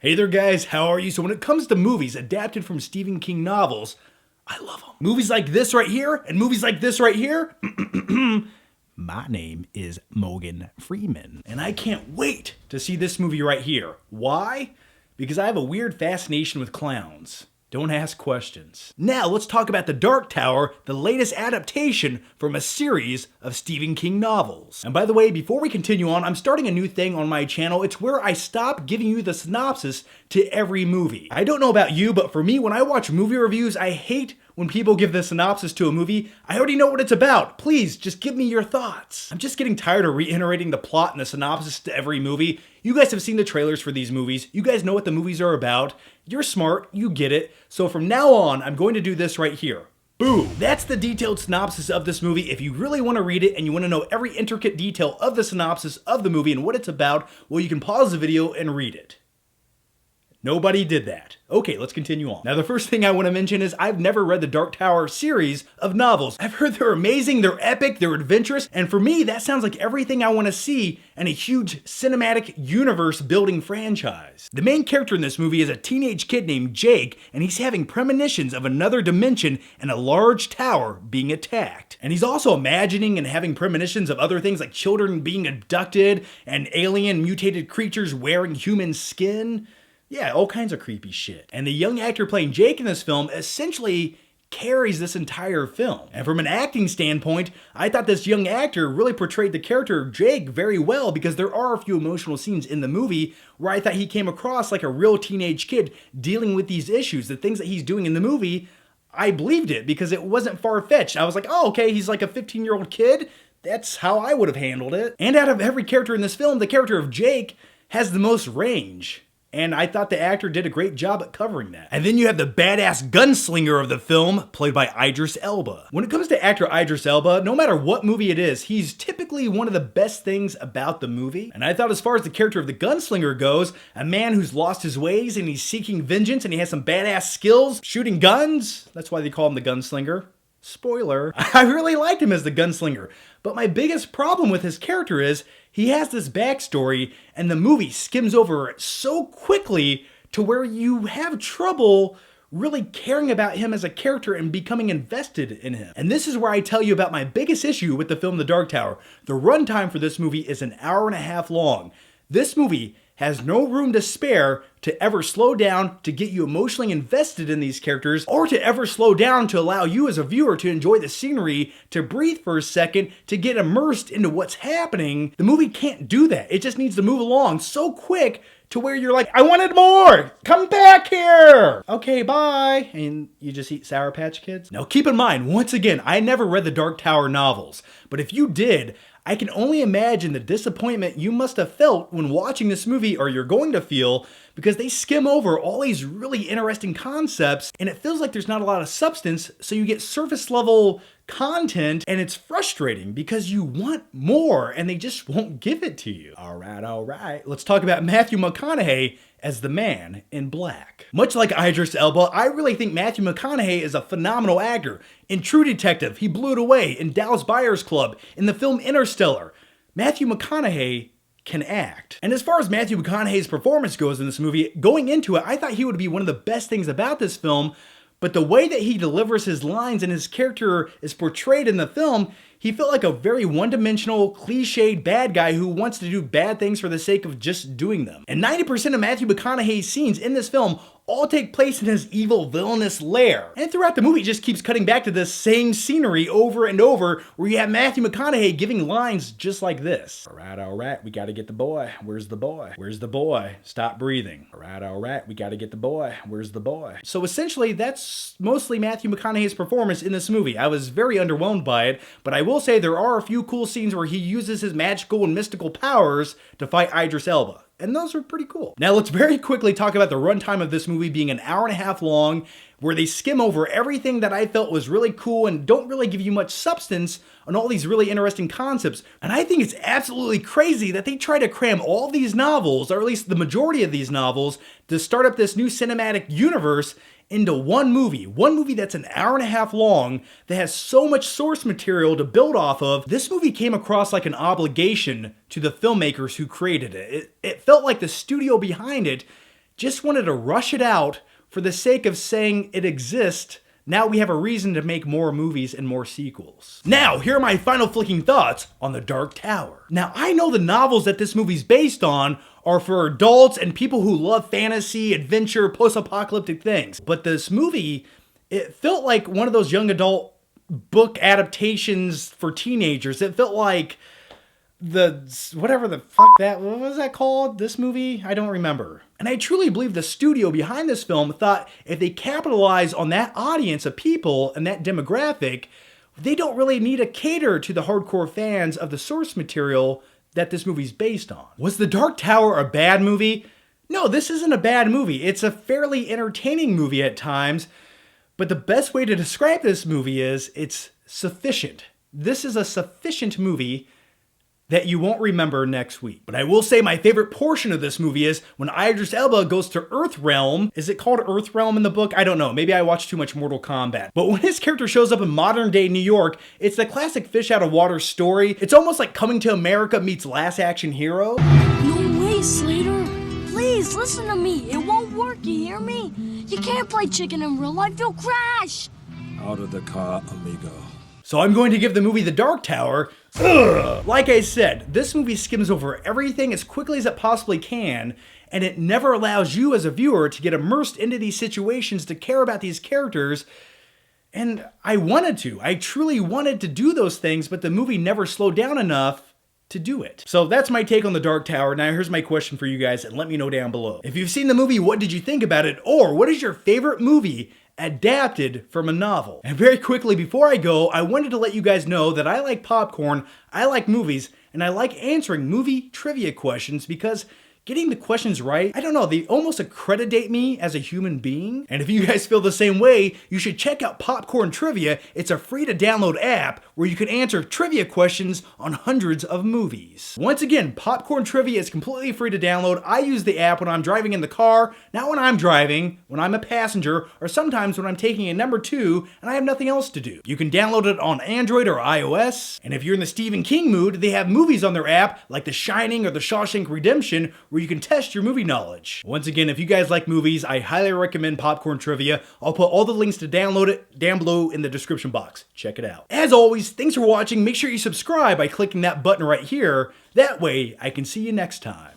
Hey there guys, how are you? So when it comes to movies adapted from Stephen King novels, I love them. Movies like this right here and movies like this right here. My name is Morgan Freeman, and I can't wait to see this movie right here. Why? Because I have a weird fascination with clowns. Don't ask questions. Now let's talk about The Dark Tower, the latest adaptation from a series of Stephen King novels. And by the way, before we continue on, I'm starting a new thing on my channel. It's where I stop giving you the synopsis to every movie. I don't know about you, but for me, when I watch movie reviews, I hate when people give the synopsis to a movie. I already know what it's about. Please, just give me your thoughts. I'm just getting tired of reiterating the plot and the synopsis to every movie. You guys have seen the trailers for these movies. You guys know what the movies are about. You're smart, you get it. So from now on, I'm going to do this right here. Boom! That's the detailed synopsis of this movie. If you really want to read it and you want to know every intricate detail of the synopsis of the movie and what it's about, well, you can pause the video and read it. Nobody did that. Okay, let's continue on. Now, the first thing I want to mention is I've never read the Dark Tower series of novels. I've heard they're amazing, they're epic, they're adventurous, and for me, that sounds like everything I want to see in a huge cinematic universe building franchise. The main character in this movie is a teenage kid named Jake, and he's having premonitions of another dimension and a large tower being attacked. And he's also imagining and having premonitions of other things like children being abducted and alien mutated creatures wearing human skin. Yeah, all kinds of creepy shit. And the young actor playing Jake in this film essentially carries this entire film. And from an acting standpoint, I thought this young actor really portrayed the character of Jake very well, because there are a few emotional scenes in the movie where I thought he came across like a real teenage kid dealing with these issues. The things that he's doing in the movie, I believed it because it wasn't far-fetched. I was like, oh, okay, he's like a 15-year-old kid. That's how I would have handled it. And out of every character in this film, the character of Jake has the most range. And I thought the actor did a great job at covering that. And then you have the badass gunslinger of the film, played by Idris Elba. When it comes to actor Idris Elba, no matter what movie it is, he's typically one of the best things about the movie. And I thought as far as the character of the gunslinger goes, a man who's lost his ways and he's seeking vengeance and he has some badass skills, shooting guns. That's why they call him the gunslinger. Spoiler. I really liked him as the gunslinger. But my biggest problem with his character is he has this backstory and the movie skims over it so quickly to where you have trouble really caring about him as a character and becoming invested in him. And this is where I tell you about my biggest issue with the film The Dark Tower. The runtime for this movie is an hour and a half long. This movie has no room to spare to ever slow down to get you emotionally invested in these characters, or to ever slow down to allow you as a viewer to enjoy the scenery, to breathe for a second, to get immersed into what's happening. The movie can't do that. It just needs to move along so quick to where you're like, I wanted more! Come back here! Okay, bye! And you just eat Sour Patch Kids? Now keep in mind, once again, I never read the Dark Tower novels, but if you did, I can only imagine the disappointment you must have felt when watching this movie, or you're going to feel, because they skim over all these really interesting concepts and it feels like there's not a lot of substance, so you get surface level content and it's frustrating because you want more and they just won't give it to you. All right. Let's talk about Matthew McConaughey as the Man in Black. Much like Idris Elba, I really think Matthew McConaughey is a phenomenal actor. In True Detective, he blew it away. In Dallas Buyers Club, in the film Interstellar, Matthew McConaughey can act. And as far as Matthew McConaughey's performance goes in this movie, going into it, I thought he would be one of the best things about this film, but the way that he delivers his lines and his character is portrayed in the film, he felt like a very one-dimensional, cliched bad guy who wants to do bad things for the sake of just doing them. And 90% of Matthew McConaughey's scenes in this film all take place in his evil, villainous lair. And throughout the movie, it just keeps cutting back to this same scenery over and over, where you have Matthew McConaughey giving lines just like this. All right, we gotta get the boy. Where's the boy? Where's the boy? Stop breathing. All right, we gotta get the boy. Where's the boy? So essentially, that's mostly Matthew McConaughey's performance in this movie. I was very underwhelmed by it, but I will say there are a few cool scenes where he uses his magical and mystical powers to fight Idris Elba. And those are pretty cool. Now let's very quickly talk about the runtime of this movie being an hour and a half long, where they skim over everything that I felt was really cool and don't really give you much substance on all these really interesting concepts. And I think it's absolutely crazy that they try to cram all these novels, or at least the majority of these novels, to start up this new cinematic universe into one movie that's an hour and a half long, that has so much source material to build off of. This movie came across like an obligation to the filmmakers who created it. It felt like the studio behind it just wanted to rush it out for the sake of saying it exists. Now we have a reason to make more movies and more sequels. Now, here are my final flicking thoughts on The Dark Tower. Now, I know the novels that this movie's based on are for adults and people who love fantasy, adventure, post-apocalyptic things. But this movie, it felt like one of those young adult book adaptations for teenagers. It felt like whatever the fuck what was that called? This movie? I don't remember. And I truly believe the studio behind this film thought if they capitalize on that audience of people and that demographic, they don't really need to cater to the hardcore fans of the source material that this movie's based on. Was The Dark Tower a bad movie? No, this isn't a bad movie. It's a fairly entertaining movie at times, but the best way to describe this movie is it's sufficient. This is a sufficient movie that you won't remember next week. But I will say my favorite portion of this movie is when Idris Elba goes to Earthrealm. Is it called Earthrealm in the book? I don't know. Maybe I watched too much Mortal Kombat. But when his character shows up in modern day New York, it's the classic fish out of water story. It's almost like Coming to America meets Last Action Hero. No way, Slater. Please, listen to me. It won't work, you hear me? You can't play chicken in real life. You'll crash. Out of the car, amigo. So I'm going to give the movie The Dark Tower, ugh. Like I said, this movie skims over everything as quickly as it possibly can, and it never allows you as a viewer to get immersed into these situations, to care about these characters. And I wanted to. I truly wanted to do those things, but the movie never slowed down enough to do it. So that's my take on The Dark Tower. Now here's my question for you guys, and let me know down below. If you've seen the movie, what did you think about it? Or what is your favorite movie adapted from a novel? And very quickly before I go, I wanted to let you guys know that I like popcorn, I like movies, and I like answering movie trivia questions because getting the questions right, I don't know, they almost accreditate me as a human being. And if you guys feel the same way, you should check out Popcorn Trivia. It's a free to download app where you can answer trivia questions on hundreds of movies. Once again, Popcorn Trivia is completely free to download. I use the app when I'm driving in the car, not when I'm driving, when I'm a passenger, or sometimes when I'm taking a number 2 and I have nothing else to do. You can download it on Android or iOS. And if you're in the Stephen King mood, they have movies on their app like The Shining or The Shawshank Redemption, where you can test your movie knowledge. Once again, if you guys like movies, I highly recommend Popcorn Trivia. I'll put all the links to download it down below in the description box. Check it out. As always, thanks for watching. Make sure you subscribe by clicking that button right here. That way, I can see you next time.